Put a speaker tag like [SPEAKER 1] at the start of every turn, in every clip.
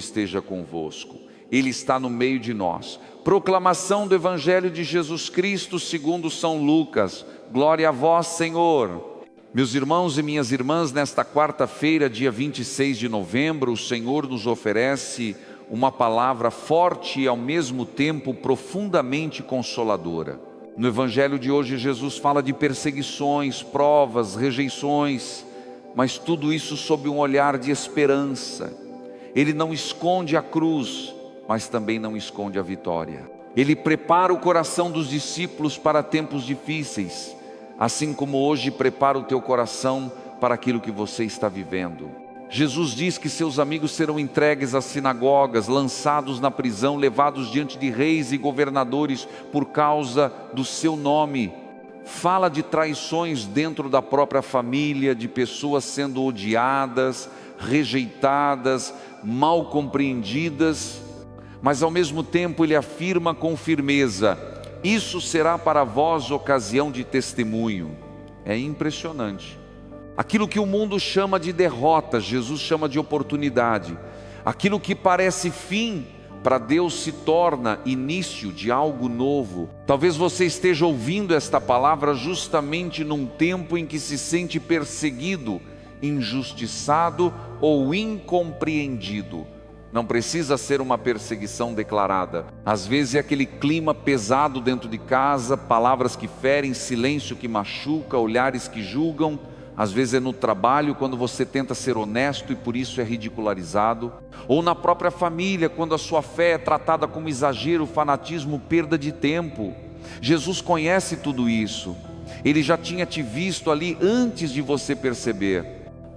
[SPEAKER 1] esteja convosco. Ele está no meio de nós. Proclamação do Evangelho de Jesus Cristo segundo São Lucas. Glória a vós, Senhor. Meus irmãos e minhas irmãs, nesta quarta-feira, dia 26 de novembro, o Senhor nos oferece uma palavra forte e ao mesmo tempo profundamente consoladora. No Evangelho de hoje, Jesus fala de perseguições, provas, rejeições, mas tudo isso sob um olhar de esperança. Ele não esconde a cruz, mas também não esconde a vitória. Ele prepara o coração dos discípulos para tempos difíceis, assim como hoje prepara o teu coração para aquilo que você está vivendo. Jesus diz que seus amigos serão entregues às sinagogas, lançados na prisão, levados diante de reis e governadores por causa do seu nome. Fala de traições dentro da própria família, de pessoas sendo odiadas, rejeitadas, mal compreendidas, mas ao mesmo tempo ele afirma com firmeza: isso será para vós ocasião de testemunho. É impressionante. Aquilo que o mundo chama de derrota, Jesus chama de oportunidade. Aquilo que parece fim, para Deus se torna início de algo novo. Talvez você esteja ouvindo esta palavra justamente num tempo em que se sente perseguido, injustiçado ou incompreendido. Não precisa ser uma perseguição declarada. Às vezes é aquele clima pesado dentro de casa, palavras que ferem, silêncio que machuca, olhares que julgam. Às vezes é no trabalho, quando você tenta ser honesto e por isso é ridicularizado. Ou na própria família, quando a sua fé é tratada como exagero, fanatismo, perda de tempo. Jesus conhece tudo isso. Ele já tinha te visto ali antes de você perceber.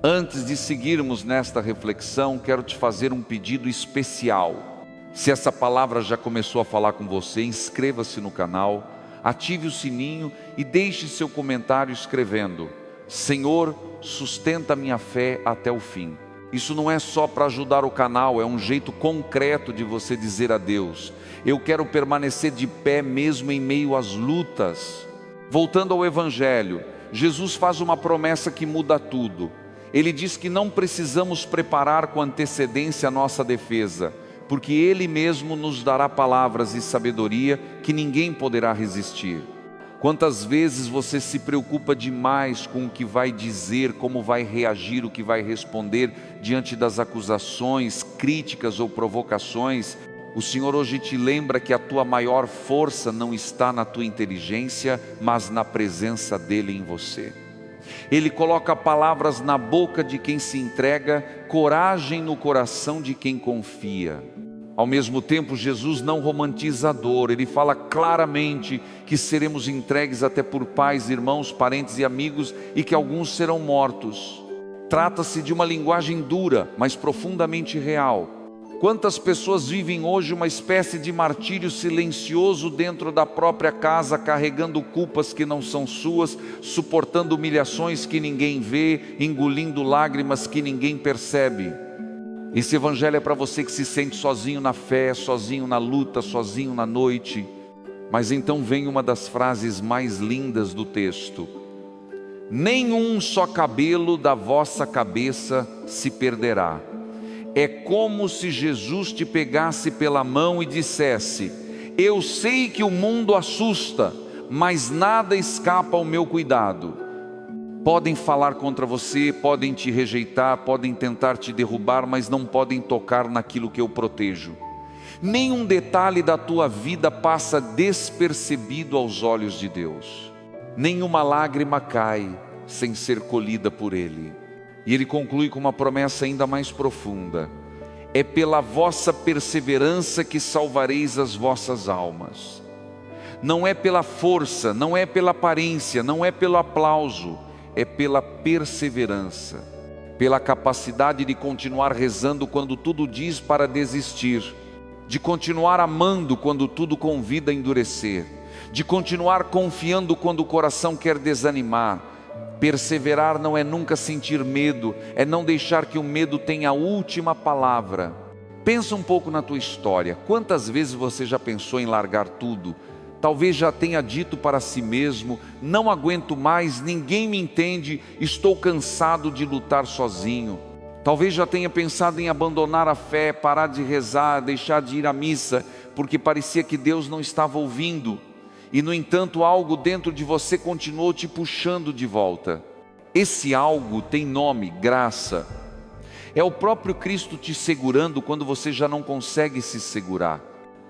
[SPEAKER 1] Antes de seguirmos nesta reflexão, quero te fazer um pedido especial. Se essa palavra já começou a falar com você, inscreva-se no canal, ative o sininho e deixe seu comentário escrevendo: Senhor, sustenta minha fé até o fim. Isso não é só para ajudar o canal, é um jeito concreto de você dizer a Deus: eu quero permanecer de pé mesmo em meio às lutas. Voltando ao Evangelho, Jesus faz uma promessa que muda tudo. Ele diz que não precisamos preparar com antecedência a nossa defesa, porque Ele mesmo nos dará palavras e sabedoria que ninguém poderá resistir. Quantas vezes você se preocupa demais com o que vai dizer, como vai reagir, o que vai responder diante das acusações, críticas ou provocações? O Senhor hoje te lembra que a tua maior força não está na tua inteligência, mas na presença dEle em você. Ele coloca palavras na boca de quem se entrega, coragem no coração de quem confia. Ao mesmo tempo, Jesus não romantiza a dor. Ele fala claramente que seremos entregues até por pais, irmãos, parentes e amigos, e que alguns serão mortos. Trata-se de uma linguagem dura, mas profundamente real. Quantas pessoas vivem hoje uma espécie de martírio silencioso dentro da própria casa, carregando culpas que não são suas, suportando humilhações que ninguém vê, engolindo lágrimas que ninguém percebe. Esse evangelho é para você que se sente sozinho na fé, sozinho na luta, sozinho na noite. Mas então vem uma das frases mais lindas do texto: nenhum só cabelo da vossa cabeça se perderá. É como se Jesus te pegasse pela mão e dissesse: eu sei que o mundo assusta, mas nada escapa ao meu cuidado. Podem falar contra você, podem te rejeitar, podem tentar te derrubar, mas não podem tocar naquilo que eu protejo. Nenhum detalhe da tua vida passa despercebido aos olhos de Deus. Nenhuma lágrima cai sem ser colhida por Ele. E Ele conclui com uma promessa ainda mais profunda: é pela vossa perseverança que salvareis as vossas almas. Não é pela força, não é pela aparência, não é pelo aplauso, é pela perseverança, pela capacidade de continuar rezando quando tudo diz para desistir, de continuar amando quando tudo convida a endurecer, de continuar confiando quando o coração quer desanimar. Perseverar não é nunca sentir medo, é não deixar que o medo tenha a última palavra. Pensa um pouco na tua história. Quantas vezes você já pensou em largar tudo? Talvez já tenha dito para si mesmo: não aguento mais, ninguém me entende, estou cansado de lutar sozinho. Talvez já tenha pensado em abandonar a fé, parar de rezar, deixar de ir à missa, porque parecia que Deus não estava ouvindo. E no entanto algo dentro de você continuou te puxando de volta. Esse algo tem nome: graça. É o próprio Cristo te segurando quando você já não consegue se segurar.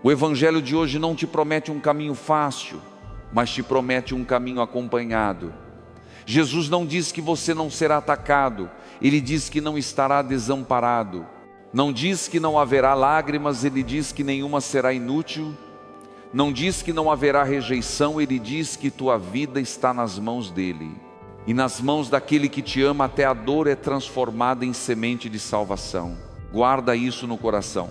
[SPEAKER 1] O Evangelho de hoje não te promete um caminho fácil, mas te promete um caminho acompanhado. Jesus não diz que você não será atacado, Ele diz que não estará desamparado. Não diz que não haverá lágrimas, Ele diz que nenhuma será inútil. Não diz que não haverá rejeição, Ele diz que tua vida está nas mãos dEle. E nas mãos daquele que te ama, até a dor é transformada em semente de salvação. Guarda isso no coração.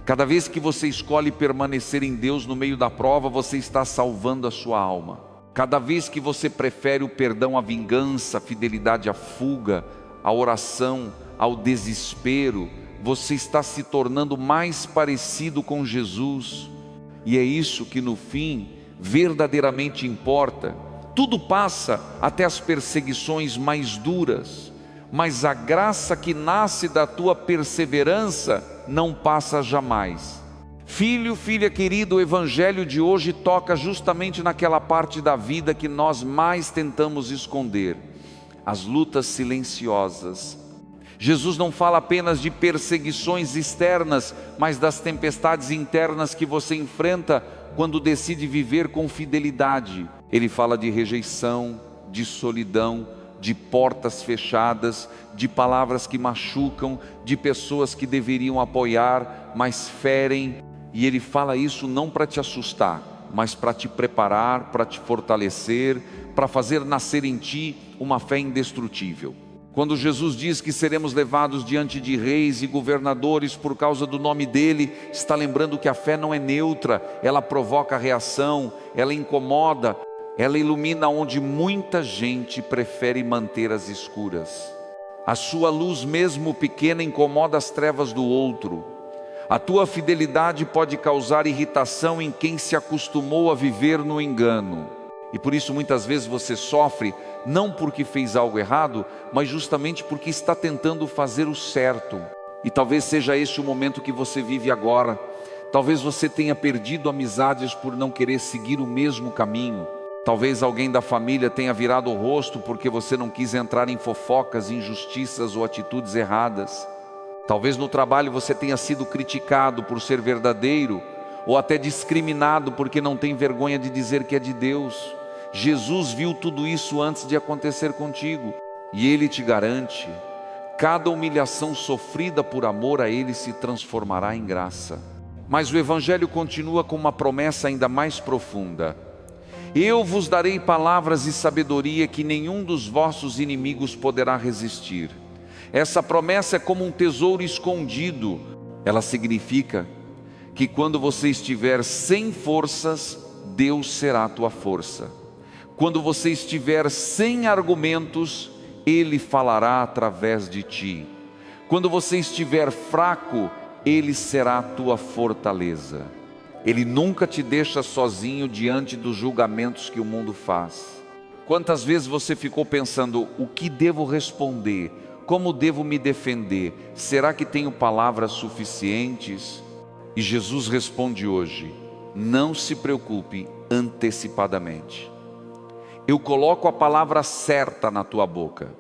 [SPEAKER 1] Cada vez que você escolhe permanecer em Deus no meio da prova, você está salvando a sua alma. Cada vez que você prefere o perdão à vingança, a fidelidade à fuga, à oração, ao desespero, você está se tornando mais parecido com Jesus. E é isso que no fim verdadeiramente importa. Tudo passa, até as perseguições mais duras, mas a graça que nasce da tua perseverança não passa jamais. Filho, filha querida, o Evangelho de hoje toca justamente naquela parte da vida que nós mais tentamos esconder: as lutas silenciosas. Jesus não fala apenas de perseguições externas, mas das tempestades internas que você enfrenta quando decide viver com fidelidade. Ele fala de rejeição, de solidão, de portas fechadas, de palavras que machucam, de pessoas que deveriam apoiar, mas ferem. E Ele fala isso não para te assustar, mas para te preparar, para te fortalecer, para fazer nascer em ti uma fé indestrutível. Quando Jesus diz que seremos levados diante de reis e governadores por causa do nome dEle, está lembrando que a fé não é neutra, ela provoca reação, ela incomoda, ela ilumina onde muita gente prefere manter as escuras. A sua luz, mesmo pequena, incomoda as trevas do outro. A tua fidelidade pode causar irritação em quem se acostumou a viver no engano. E por isso muitas vezes você sofre, não porque fez algo errado, mas justamente porque está tentando fazer o certo. E talvez seja esse o momento que você vive agora. Talvez você tenha perdido amizades por não querer seguir o mesmo caminho. Talvez alguém da família tenha virado o rosto porque você não quis entrar em fofocas, injustiças ou atitudes erradas. Talvez no trabalho você tenha sido criticado por ser verdadeiro, ou até discriminado porque não tem vergonha de dizer que é de Deus. Jesus viu tudo isso antes de acontecer contigo, e Ele te garante: cada humilhação sofrida por amor a Ele se transformará em graça. Mas o Evangelho continua com uma promessa ainda mais profunda: eu vos darei palavras e sabedoria que nenhum dos vossos inimigos poderá resistir. Essa promessa é como um tesouro escondido. Ela significa que quando você estiver sem forças, Deus será a tua força. Quando você estiver sem argumentos, Ele falará através de ti. Quando você estiver fraco, Ele será a tua fortaleza. Ele nunca te deixa sozinho diante dos julgamentos que o mundo faz. Quantas vezes você ficou pensando: o que devo responder? Como devo me defender? Será que tenho palavras suficientes? E Jesus responde hoje: não se preocupe antecipadamente. Eu coloco a palavra certa na tua boca.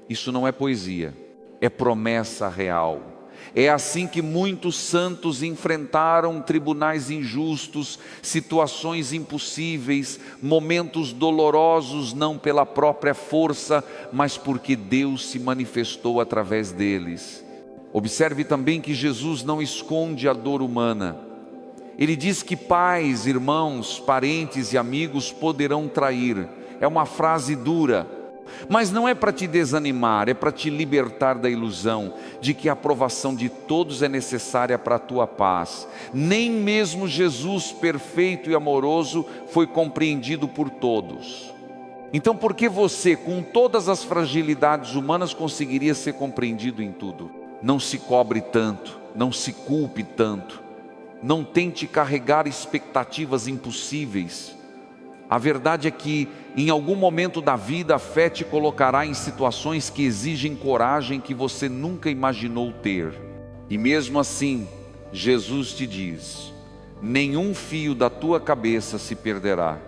[SPEAKER 1] Isso não é poesia, é promessa real. É assim que muitos santos enfrentaram tribunais injustos, situações impossíveis, momentos dolorosos, não pela própria força, mas porque Deus se manifestou através deles. Observe também que Jesus não esconde a dor humana. Ele diz que pais, irmãos, parentes e amigos poderão trair. É uma frase dura, mas não é para te desanimar, é para te libertar da ilusão de que a aprovação de todos é necessária para a tua paz. Nem mesmo Jesus, perfeito e amoroso, foi compreendido por todos. Então por que você, com todas as fragilidades humanas, conseguiria ser compreendido em tudo? Não se cobre tanto, não se culpe tanto, não tente carregar expectativas impossíveis. A verdade é que em algum momento da vida a fé te colocará em situações que exigem coragem que você nunca imaginou ter. E mesmo assim, Jesus te diz: nenhum fio da tua cabeça se perderá.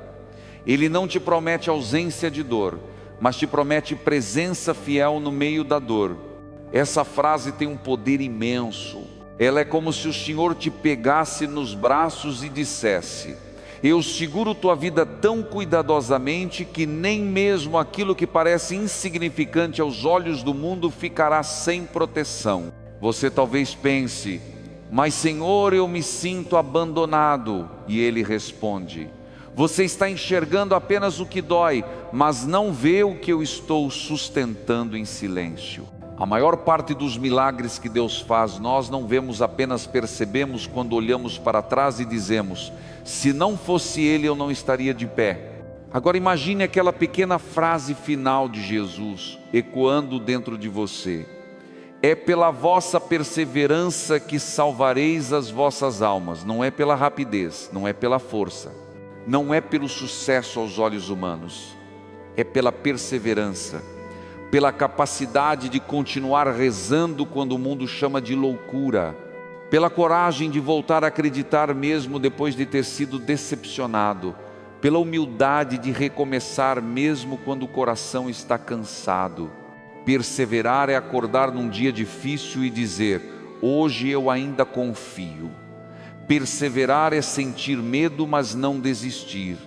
[SPEAKER 1] Ele não te promete ausência de dor, mas te promete presença fiel no meio da dor. Essa frase tem um poder imenso. Ela é como se o Senhor te pegasse nos braços e dissesse: eu seguro tua vida tão cuidadosamente que nem mesmo aquilo que parece insignificante aos olhos do mundo ficará sem proteção. Você talvez pense: mas Senhor, eu me sinto abandonado. E Ele responde: você está enxergando apenas o que dói, mas não vê o que eu estou sustentando em silêncio. A maior parte dos milagres que Deus faz, nós não vemos, apenas percebemos quando olhamos para trás e dizemos: se não fosse Ele, eu não estaria de pé. Agora imagine aquela pequena frase final de Jesus ecoando dentro de você: é pela vossa perseverança que salvareis as vossas almas. Não é pela rapidez, não é pela força, não é pelo sucesso aos olhos humanos, é pela perseverança, pela capacidade de continuar rezando quando o mundo chama de loucura, pela coragem de voltar a acreditar mesmo depois de ter sido decepcionado, pela humildade de recomeçar mesmo quando o coração está cansado. Perseverar é acordar num dia difícil e dizer: hoje eu ainda confio. Perseverar é sentir medo, mas não desistir.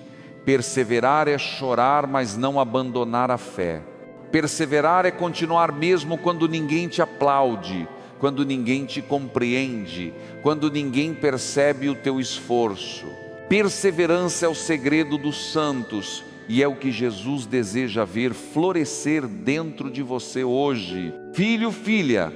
[SPEAKER 1] Perseverar é chorar, mas não abandonar a fé. Perseverar é continuar mesmo quando ninguém te aplaude, quando ninguém te compreende, quando ninguém percebe o teu esforço. Perseverança é o segredo dos santos e é o que Jesus deseja ver florescer dentro de você hoje. Filho, filha,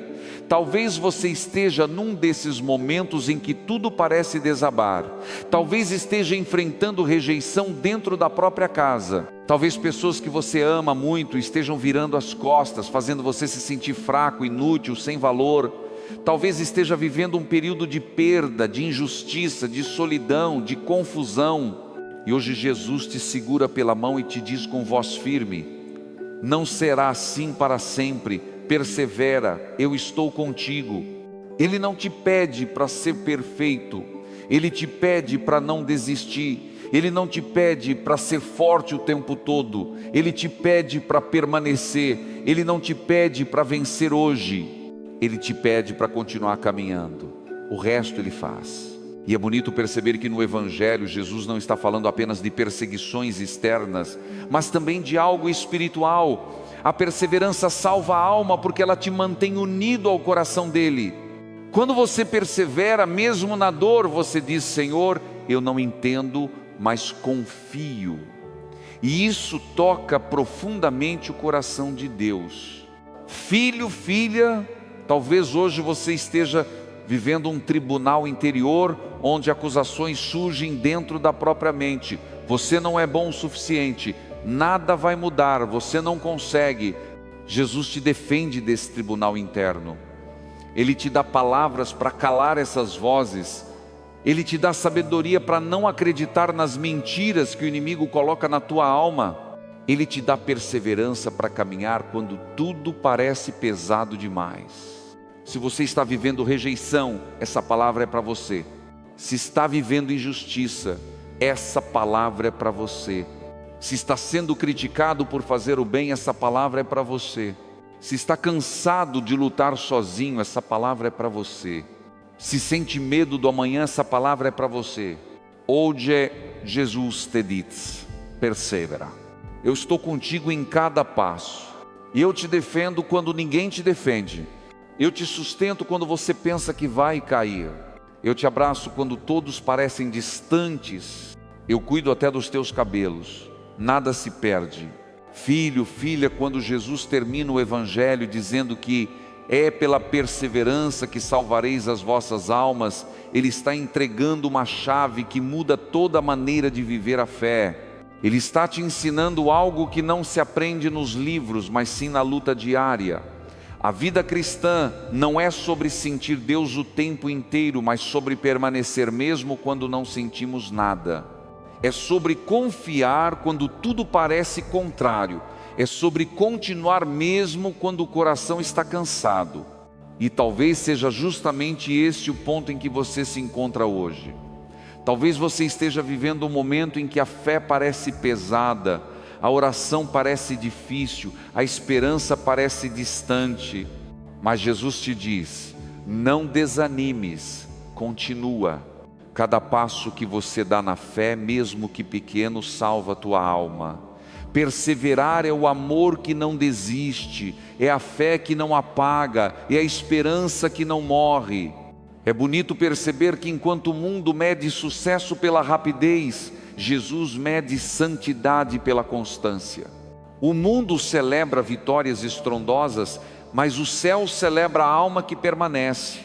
[SPEAKER 1] talvez você esteja num desses momentos em que tudo parece desabar. Talvez esteja enfrentando rejeição dentro da própria casa. Talvez pessoas que você ama muito estejam virando as costas, fazendo você se sentir fraco, inútil, sem valor. Talvez esteja vivendo um período de perda, de injustiça, de solidão, de confusão. E hoje Jesus te segura pela mão e te diz com voz firme: não será assim para sempre. Persevera, eu estou contigo. Ele não te pede para ser perfeito, Ele te pede para não desistir. Ele não te pede para ser forte o tempo todo, Ele te pede para permanecer. Ele não te pede para vencer hoje, Ele te pede para continuar caminhando. O resto Ele faz. E é bonito perceber que no Evangelho Jesus não está falando apenas de perseguições externas, mas também de algo espiritual. A perseverança salva a alma porque ela te mantém unido ao coração dEle. Quando você persevera, mesmo na dor, você diz: Senhor, eu não entendo, mas confio. E isso toca profundamente o coração de Deus. Filho, filha, talvez hoje você esteja vivendo um tribunal interior, onde acusações surgem dentro da própria mente. Você não é bom o suficiente, nada vai mudar, você não consegue. Jesus te defende desse tribunal interno. Ele te dá palavras para calar essas vozes. Ele te dá sabedoria para não acreditar nas mentiras que o inimigo coloca na tua alma. Ele te dá perseverança para caminhar quando tudo parece pesado demais. Se você está vivendo rejeição, essa palavra é para você. Se está vivendo injustiça, essa palavra é para você. Se está sendo criticado por fazer o bem, essa palavra é para você. Se está cansado de lutar sozinho, essa palavra é para você. Se sente medo do amanhã, essa palavra é para você. Hoje Jesus te diz: persevera. Eu estou contigo em cada passo. E eu te defendo quando ninguém te defende. Eu te sustento quando você pensa que vai cair. Eu te abraço quando todos parecem distantes. Eu cuido até dos teus cabelos. Nada se perde. Filho, filha, quando Jesus termina o Evangelho dizendo que é pela perseverança que salvareis as vossas almas, Ele está entregando uma chave que muda toda a maneira de viver a fé. Ele está te ensinando algo que não se aprende nos livros, mas sim na luta diária. A vida cristã não é sobre sentir Deus o tempo inteiro, mas sobre permanecer mesmo quando não sentimos nada. é sobre confiar quando tudo parece contrário, é sobre continuar mesmo quando o coração está cansado. E talvez seja justamente este o ponto em que você se encontra hoje. Talvez você esteja vivendo um momento em que a fé parece pesada, a oração parece difícil, a esperança parece distante. Mas Jesus te diz: não desanimes, continua. Cada passo que você dá na fé, mesmo que pequeno, salva a tua alma. Perseverar é o amor que não desiste, é a fé que não apaga, é a esperança que não morre. É bonito perceber que enquanto o mundo mede sucesso pela rapidez, Jesus mede santidade pela constância. O mundo celebra vitórias estrondosas, mas o céu celebra a alma que permanece.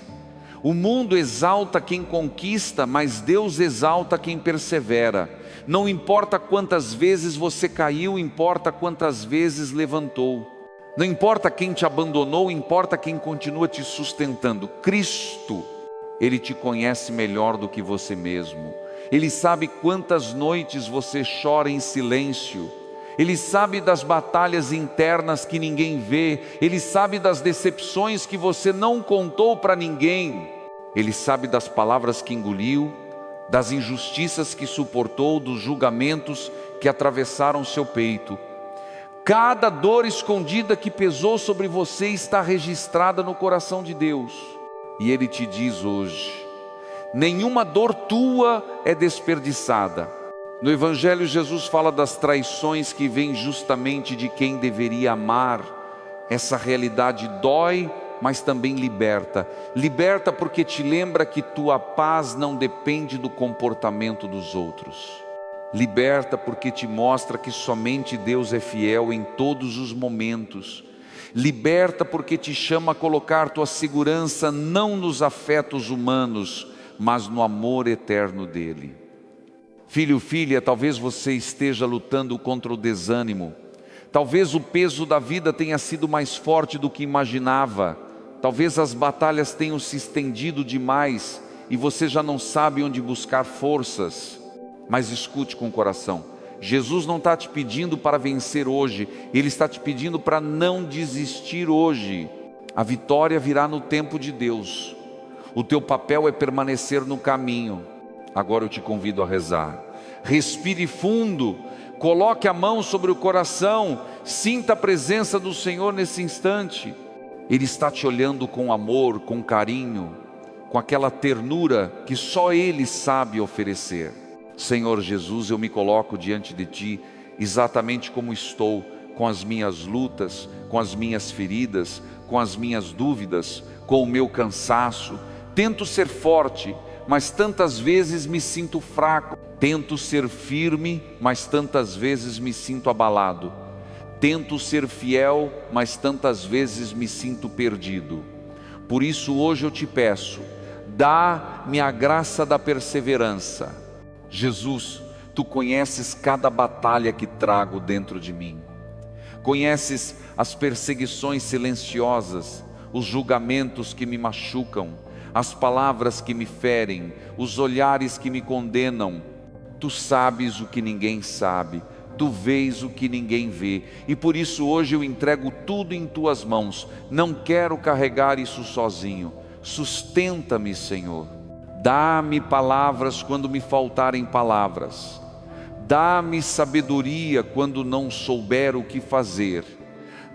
[SPEAKER 1] O mundo exalta quem conquista, mas Deus exalta quem persevera. Não importa quantas vezes você caiu, importa quantas vezes levantou. Não importa quem te abandonou, importa quem continua te sustentando. Cristo, Ele te conhece melhor do que você mesmo. Ele sabe quantas noites você chora em silêncio. Ele sabe das batalhas internas que ninguém vê. Ele sabe das decepções que você não contou para ninguém. Ele sabe das palavras que engoliu, das injustiças que suportou, dos julgamentos que atravessaram seu peito. Cada dor escondida que pesou sobre você está registrada no coração de Deus. E Ele te diz hoje: nenhuma dor tua é desperdiçada. No Evangelho, Jesus fala das traições que vêm justamente de quem deveria amar. Essa realidade dói, mas também liberta. Liberta porque te lembra que tua paz não depende do comportamento dos outros. Liberta porque te mostra que somente Deus é fiel em todos os momentos. Liberta porque te chama a colocar tua segurança não nos afetos humanos, mas no amor eterno dEle. Filho, filha, talvez você esteja lutando contra o desânimo. Talvez o peso da vida tenha sido mais forte do que imaginava. Talvez as batalhas tenham se estendido demais e você já não sabe onde buscar forças. Mas escute com o coração: Jesus não está te pedindo para vencer hoje, Ele está te pedindo para não desistir hoje. A vitória virá no tempo de Deus. O teu papel é permanecer no caminho. Agora eu te convido a rezar. Respire fundo, coloque a mão sobre o coração, sinta a presença do Senhor nesse instante. Ele está te olhando com amor, com carinho, com aquela ternura que só Ele sabe oferecer. Senhor Jesus, eu me coloco diante de Ti exatamente como estou, com as minhas lutas, com as minhas feridas, com as minhas dúvidas, com o meu cansaço. Tento ser forte, mas tantas vezes me sinto fraco. Tento ser firme, mas tantas vezes me sinto abalado. Tento ser fiel, mas tantas vezes me sinto perdido. Por isso hoje eu te peço, dá-me a graça da perseverança. Jesus, Tu conheces cada batalha que trago dentro de mim. Conheces as perseguições silenciosas, os julgamentos que me machucam, as palavras que me ferem, os olhares que me condenam. Tu sabes o que ninguém sabe, Tu vês o que ninguém vê, e por isso hoje eu entrego tudo em Tuas mãos. Não quero carregar isso sozinho. Sustenta-me, Senhor. Dá-me palavras quando me faltarem palavras. Dá-me sabedoria quando não souber o que fazer.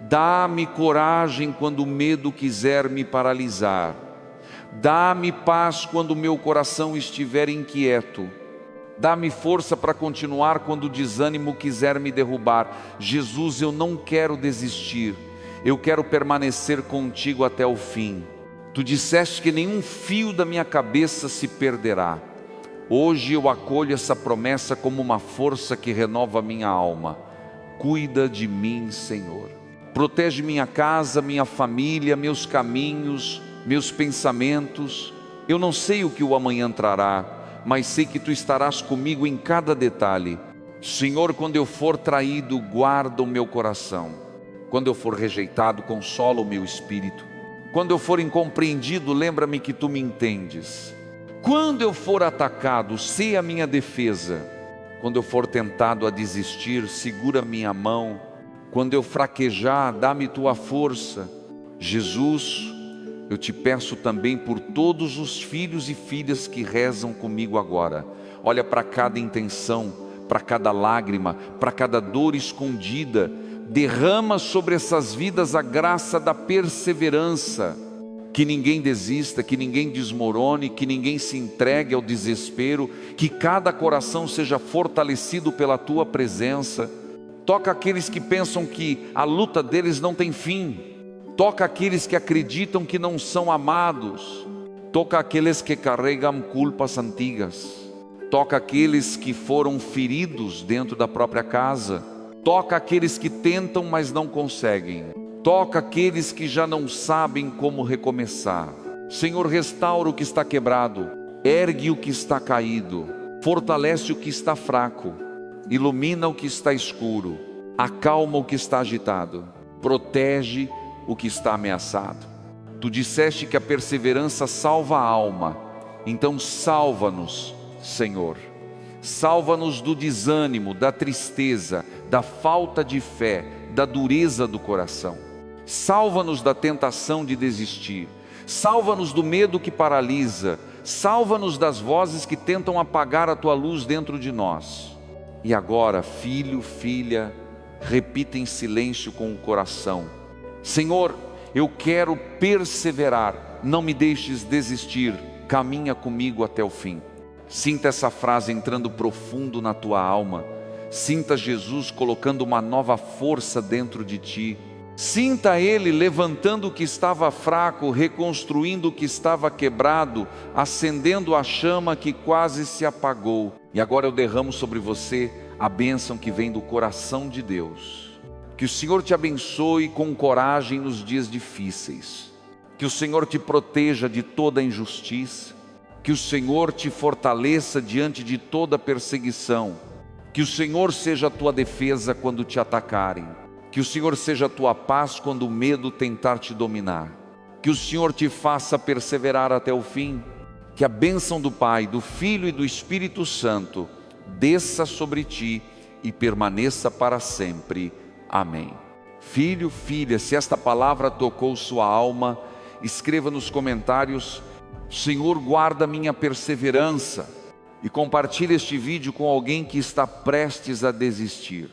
[SPEAKER 1] Dá-me coragem quando o medo quiser me paralisar. Dá-me paz quando o meu coração estiver inquieto. Dá-me força para continuar quando o desânimo quiser me derrubar. Jesus, eu não quero desistir. Eu quero permanecer contigo até o fim. Tu disseste que nenhum fio da minha cabeça se perderá. Hoje eu acolho essa promessa como uma força que renova a minha alma. Cuida de mim, Senhor. Protege minha casa, minha família, meus caminhos, meus pensamentos. Eu não sei o que o amanhã trará, mas sei que Tu estarás comigo em cada detalhe. Senhor, quando eu for traído, guarda o meu coração. Quando eu for rejeitado, consola o meu espírito. Quando eu for incompreendido, lembra-me que Tu me entendes. Quando eu for atacado, sei a minha defesa. Quando eu for tentado a desistir, segura minha mão. Quando eu fraquejar, dá-me tua força. Jesus, eu te peço também por todos os filhos e filhas que rezam comigo agora. Olha para cada intenção, para cada lágrima, para cada dor escondida. Derrama sobre essas vidas a graça da perseverança. Que ninguém desista, que ninguém desmorone, que ninguém se entregue ao desespero, que cada coração seja fortalecido pela tua presença. Toca aqueles que pensam que a luta deles não tem fim. Toca aqueles que acreditam que não são amados. Toca aqueles que carregam culpas antigas. Toca aqueles que foram feridos dentro da própria casa. Toca aqueles que tentam, mas não conseguem. Toca aqueles que já não sabem como recomeçar. Senhor, restaura o que está quebrado, ergue o que está caído, fortalece o que está fraco, ilumina o que está escuro, acalma o que está agitado, protege o que está ameaçado. Tu disseste que a perseverança salva a alma, então salva-nos, Senhor. Salva-nos do desânimo, da tristeza, da falta de fé, da dureza do coração. Salva-nos da tentação de desistir. Salva-nos do medo que paralisa. Salva-nos das vozes que tentam apagar a tua luz dentro de nós. E agora, filho, filha, repita em silêncio com o coração: Senhor, eu quero perseverar, não me deixes desistir, caminha comigo até o fim. Sinta essa frase entrando profundo na tua alma. Sinta Jesus colocando uma nova força dentro de ti. Sinta Ele levantando o que estava fraco, reconstruindo o que estava quebrado, acendendo a chama que quase se apagou. E agora eu derramo sobre você a bênção que vem do coração de Deus. Que o Senhor te abençoe com coragem nos dias difíceis. Que o Senhor te proteja de toda injustiça. Que o Senhor te fortaleça diante de toda perseguição. Que o Senhor seja a tua defesa quando te atacarem. Que o Senhor seja a tua paz quando o medo tentar te dominar. Que o Senhor te faça perseverar até o fim. Que a bênção do Pai, do Filho e do Espírito Santo desça sobre ti e permaneça para sempre. Amém. Filho, filha, se esta palavra tocou sua alma, escreva nos comentários: Senhor, guarda minha perseverança. E compartilhe este vídeo com alguém que está prestes a desistir.